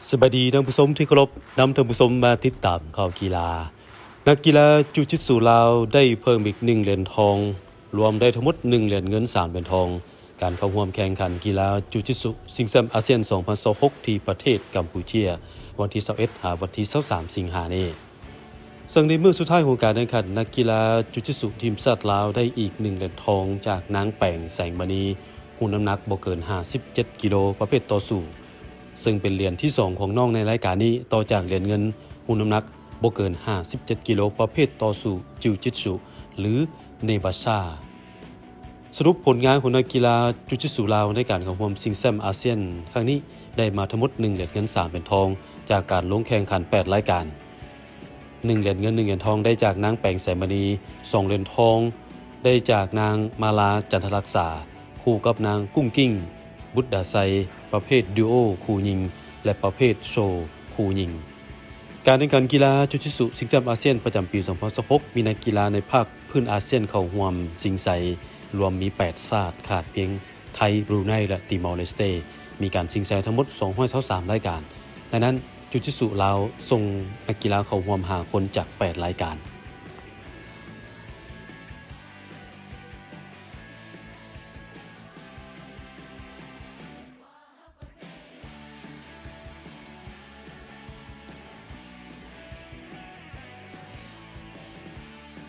สวัสดีท่านผู้ชมที่เคารพนำท่านผู้ชมมาติดตามข่าวกีฬานักกีฬาจูจิตสุลาวได้เพิ่มอีก1เหรียญทองรวมได้ทั้งหมด1เหรียญเงิน3เหรียญทองการเข้าร่วมแข่งขันกีฬาจูจิตสุชิงแชมป์อาเซียน2026ที่ประเทศกัมพูเชียวันที่21หาวันที่23สิงหาคมนี้ซึ่งในมื้อสุดท้ายของการแข่งขันนักกีฬาจูจิตสุทีมชาติลาวได้อีก1เหรียญทองจากนางแป่งแสงมณีหุ่นน้ำหนักบ่เกิน57กิโลประเภทต่อสู้ซึ่งเป็นเหรียญที่2ของน้องในรายการนี้ต่อจากเหรียญเงินหุ่นน้ำหนักบ่เกิน57กิโลประเภทต่อสู้จิวจิตสุหรือเนวาชาสรุปผลงานของนักกีฬาจิวจิตสุลาวในการเข้าร่วมชิงแชมป์อาเซียนครั้งนี้ได้มาทั้งหมด1เหรียญเงิน3เหรียญทองจากการลงแข่งขัน8รายการ1เหรียญเงิน1เหรียญทองได้จากนางแปงแสงมณี2เหรียญทองได้จากนางมาลาจันทรักษาคู่กับนางกุ้งกิ้งบุตรดาไซประเภทดูโอคู่หญิงและประเภทโชว์คู่หญิงการแข่งขันกีฬาจูจิตสุชิงแชมป์อาเซียนประจำปี2026มีนักกีฬาในภาคพื้นอาเซียนเข้าร่วมชิงชัยรวมมี8ชาติขาดเพียงไทยบรูไนและติมอร์เลสเตมีการชิงชัยทั้งหมด223รายการดังนั้นจูจิตสุลาวส่งนักกีฬาเข้าร่วม5คนจาก8รายการ